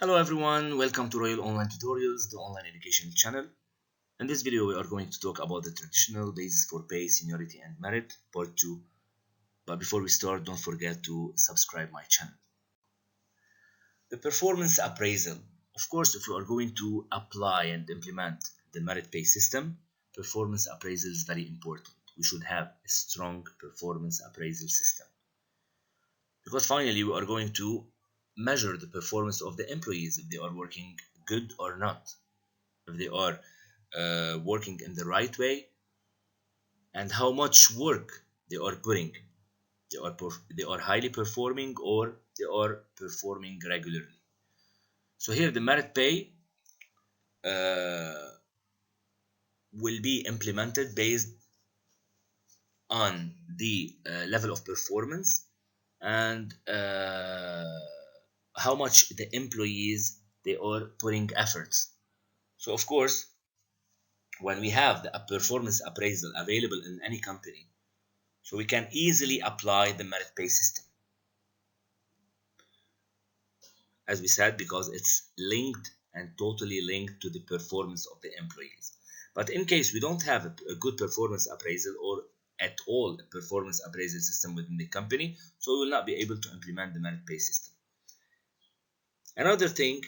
Hello everyone, welcome to Royal Online Tutorials, the online education channel. In this video we are going to talk about the traditional basis for pay, seniority and merit, part 2. But before we start, don't forget to subscribe my channel. The performance appraisal. Of course, if you are going to apply and implement the merit pay system, performance appraisal is very important. We should have a strong performance appraisal system. Because finally we are going to measure the performance of the employees, if they are working good or not, if they are working in the right way, and how much work they are putting. They are highly performing or they are performing regularly. So here the merit pay will be implemented based on the level of performance and how much the employees they are putting efforts. So of course, when we have the performance appraisal available in any company, so we can easily apply the merit pay system, as we said, because it's linked and totally linked to the performance of the employees. But in case we don't have a good performance appraisal or at all a performance appraisal system within the company, so we will not be able to implement the merit pay system. Another thing,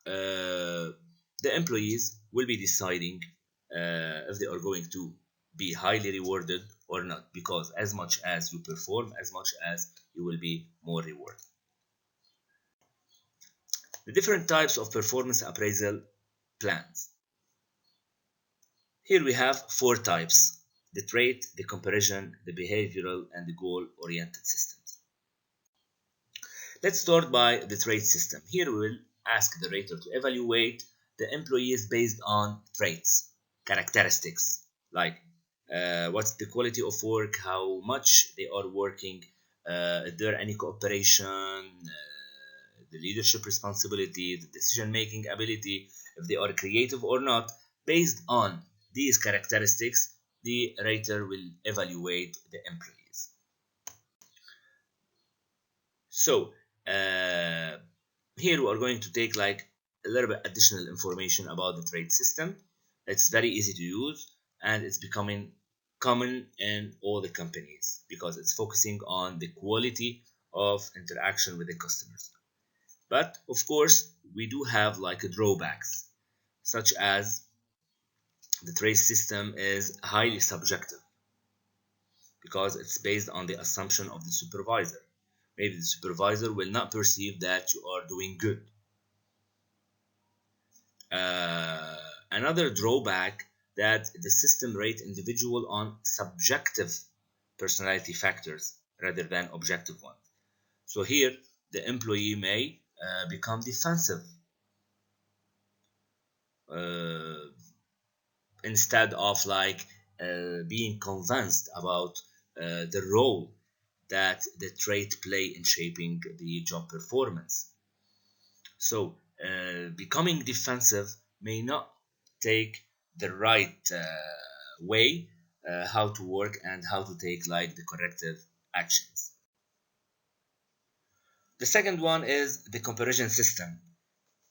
the employees will be deciding if they are going to be highly rewarded or not, because as much as you perform, as much as you will be more rewarded. The different types of performance appraisal plans. Here we have 4 types: the trait, the comparison, the behavioral, and the goal-oriented systems. Let's start by the trait system. Here we will ask the rater to evaluate the employees based on traits, characteristics, like what's the quality of work, how much they are working, is there any cooperation, the leadership responsibility, the decision-making ability, if they are creative or not. Based on these characteristics, the rater will evaluate the employees. So here we are going to take like a little bit additional information about the trait system. It's very easy to use and it's becoming common in all the companies because it's focusing on the quality of interaction with the customers. But of course we do have like drawbacks, such as the trait system is highly subjective because it's based on the assumption of the supervisor. Maybe the supervisor will not perceive that you are doing good. Another drawback, that the system rates individual on subjective personality factors rather than objective ones. So here the employee may become defensive instead of like being convinced about the role that the trait play in shaping the job performance. So becoming defensive may not take the right way how to work and how to take like the corrective actions. The second one is the comparison system.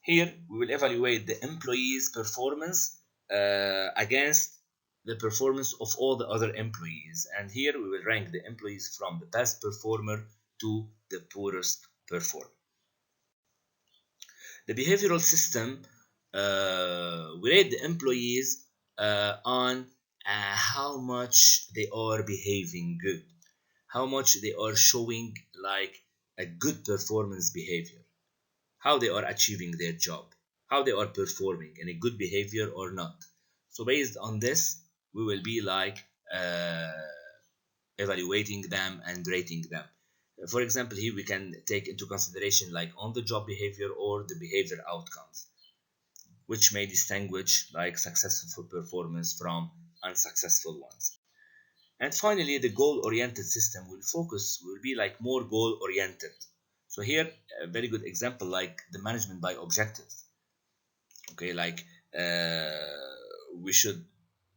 Here we will evaluate the employee's performance against the performance of all the other employees, and here we will rank the employees from the best performer to the poorest performer. The behavioral system we rate the employees on how much they are behaving good, how much they are showing like a good performance behavior, how they are achieving their job, how they are performing in a good behavior or not. So based on this, we will be like evaluating them and rating them. For example, here we can take into consideration like on-the-job behavior or the behavior outcomes, which may distinguish like successful performance from unsuccessful ones. And finally, the goal-oriented system will be like more goal-oriented. So here, a very good example, like the management by objectives. Okay, like we should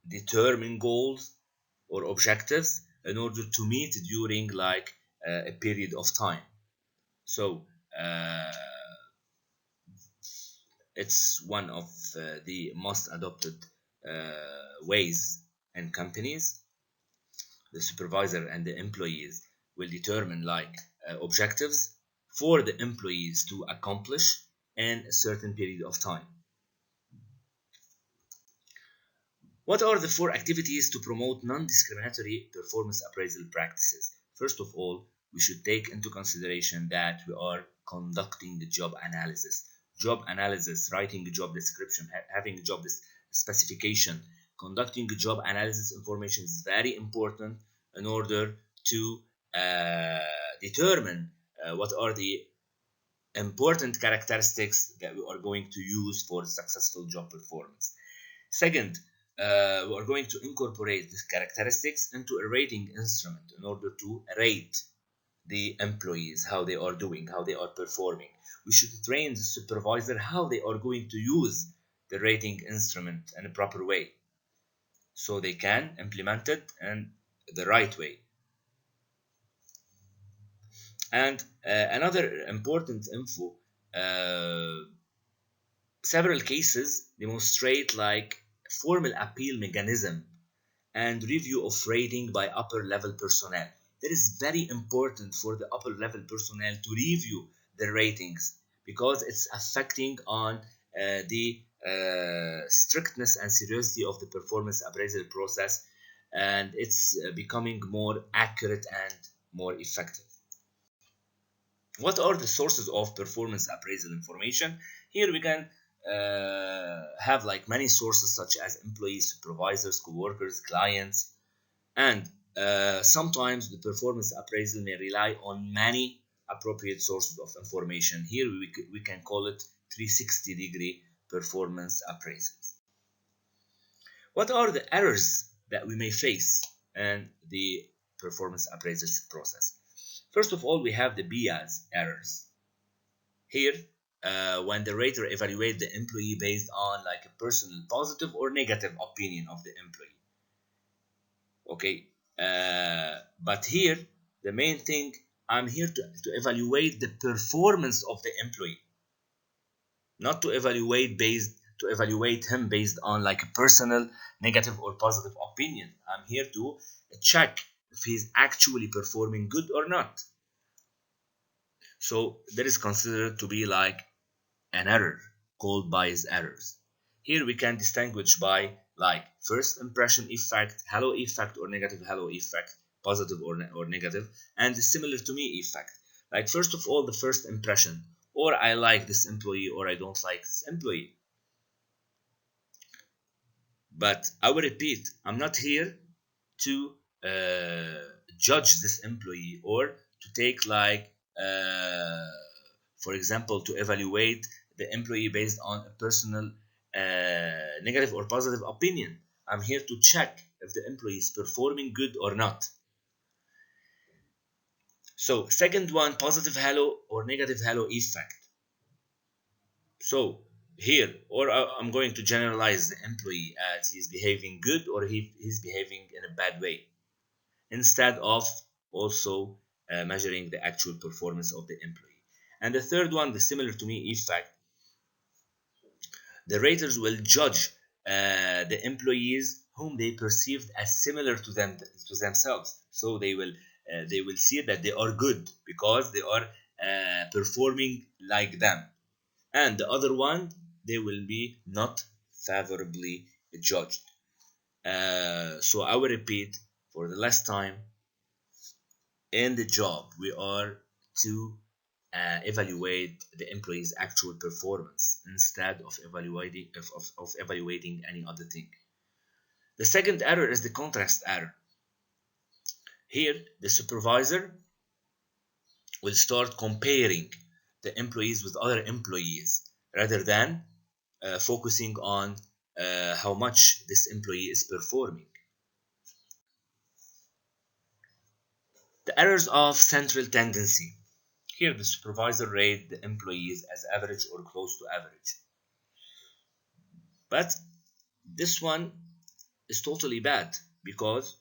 determine goals or objectives in order to meet during like a period of time. So It's one of the most adopted ways in companies. The supervisor and the employees will determine like objectives for the employees to accomplish in a certain period of time. What are the 4 activities to promote non-discriminatory performance appraisal practices? First of all, we should take into consideration that we are conducting the job analysis. Job analysis, writing a job description, having a job specification, conducting a job analysis information is very important in order to determine what are the important characteristics that we are going to use for successful job performance. Second, we are going to incorporate these characteristics into a rating instrument in order to rate the employees, how they are doing, how they are performing. We should train the supervisor how they are going to use the rating instrument in a proper way so they can implement it in the right way. And another important info, several cases demonstrate like formal appeal mechanism and review of rating by upper level personnel. That is very important for the upper level personnel to review the ratings because it's affecting on the strictness and seriousness of the performance appraisal process, and it's becoming more accurate and more effective. What are the sources of performance appraisal information? Here we can have like many sources such as employees, supervisors, co-workers, clients, and sometimes the performance appraisal may rely on many appropriate sources of information. Here we can call it 360-degree performance appraisals. What are the errors that we may face in the performance appraisal process? First of all, we have the bias errors. Here, when the rater evaluates the employee based on like a personal positive or negative opinion of the employee. Okay, but here the main thing, I'm here to evaluate the performance of the employee, not to evaluate him based on like a personal negative or positive opinion. I'm here to check if he's actually performing good or not. So that is considered to be like an error called bias errors. Here we can distinguish by like first impression effect, halo effect or negative halo effect, positive or negative, and the similar to me effect. Like first of all, the first impression, or I like this employee or I don't like this employee. But I will repeat, I'm not here to judge this employee or to take like for example, to evaluate the employee based on a personal negative or positive opinion. I'm here to check if the employee is performing good or not. So second one, positive halo or negative halo effect. So here, or I'm going to generalize the employee as he's behaving good or he's behaving in a bad way, instead of also measuring the actual performance of the employee. And the third one, the similar to me effect, the raters will judge the employees whom they perceived as similar to themselves. So they will see that they are good because they are performing like them, and the other one they will be not favorably judged. So I will repeat for the last time. In the job, we are to evaluate the employee's actual performance instead of evaluating any other thing. The second error is the contrast error. Here, the supervisor will start comparing the employees with other employees rather than focusing on how much this employee is performing. The errors of central tendency. Here, the supervisor rates the employees as average or close to average. But this one is totally bad because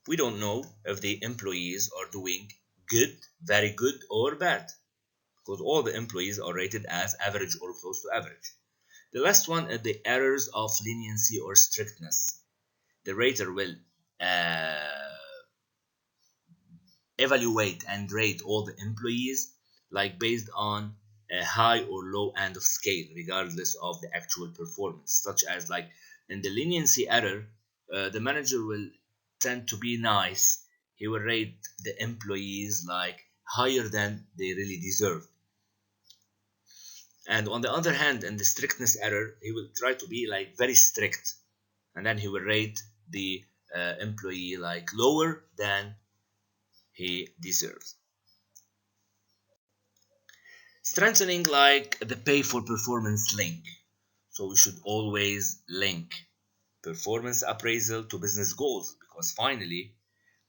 we don't know if the employees are doing good, very good, or bad. because all the employees are rated as average or close to average. The last one is the errors of leniency or strictness. The rater will evaluate and rate all the employees like based on a high or low end of scale regardless of the actual performance, such as like in the leniency error, the manager will tend to be nice. He will rate the employees like higher than they really deserve. And on the other hand, in the strictness error, he will try to be like very strict, and then he will rate the employee like lower than he deserves. Strengthening like the pay for performance link. So we should always link performance appraisal to business goals, because finally,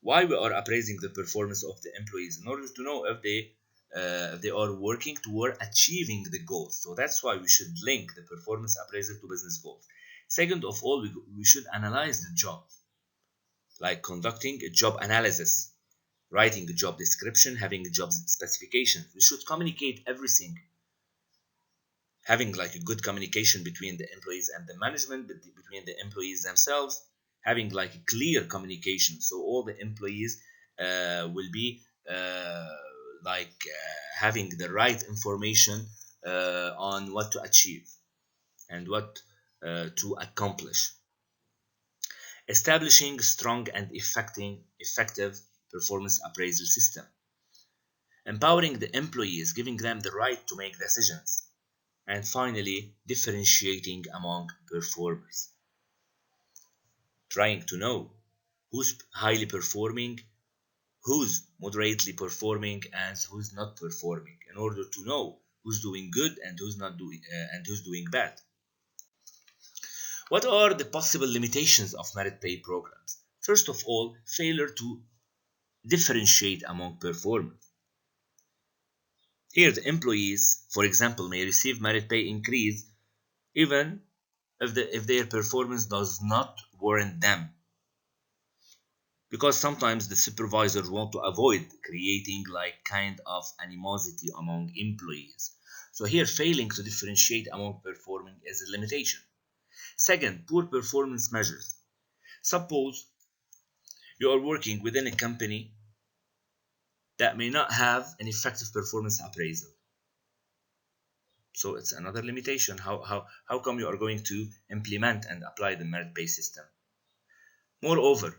why we are appraising the performance of the employees in order to know if they are working toward achieving the goals. So that's why we should link the performance appraisal to business goals. Second of all, we should analyze the job, like conducting a job analysis, writing a job description, having a job specifications. We should communicate everything, having like a good communication between the employees and the management, between the employees themselves, having like a clear communication, so all the employees will be having the right information on what to achieve and what to accomplish. Establishing strong and effective performance appraisal system. Empowering the employees, giving them the right to make decisions. And finally, differentiating among performers. Trying to know who's highly performing, who's moderately performing, and who's not performing, in order to know who's doing good and who's not doing and who's doing bad. What are the possible limitations of merit pay programs? First of all, failure to differentiate among performers. Here, the employees, for example, may receive merit pay increase even if their performance does not warrant them, because sometimes the supervisors want to avoid creating like kind of animosity among employees. So here, failing to differentiate among performing is a limitation. Second, poor performance measures. Suppose you are working within a company that may not have an effective performance appraisal. So it's another limitation. How come you are going to implement and apply the merit-based system? Moreover,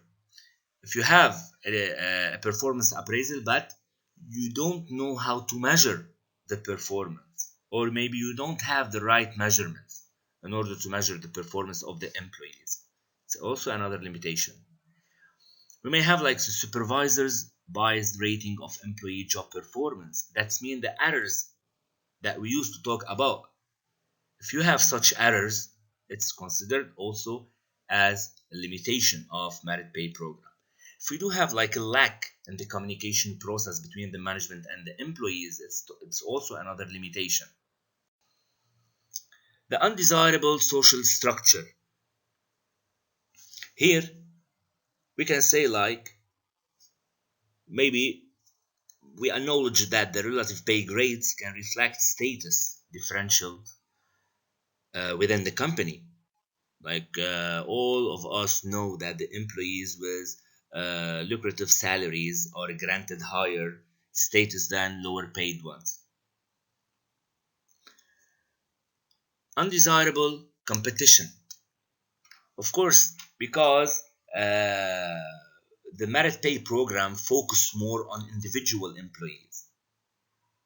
if you have a performance appraisal but you don't know how to measure the performance, or maybe you don't have the right measurements in order to measure the performance of the employees, it's also another limitation. We may have like the supervisor's biased rating of employee job performance. That's mean the errors that we used to talk about. If you have such errors, it's considered also as a limitation of merit pay program. If we do have like a lack in the communication process between the management and the employees, it's also another limitation. The undesirable social structure. Here, we can say like, maybe we acknowledge that the relative pay grades can reflect status differential within the company. Like all of us know that the employees with lucrative salaries are granted higher status than lower paid ones. Undesirable competition. Of course, because the merit pay program focus more on individual employees,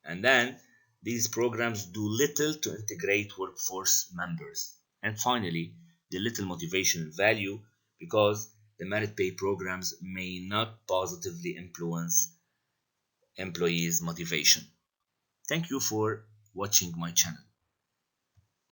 and then these programs do little to integrate workforce members. And finally, the little motivation and value, because the merit pay programs may not positively influence employees' motivation. Thank you for watching my channel.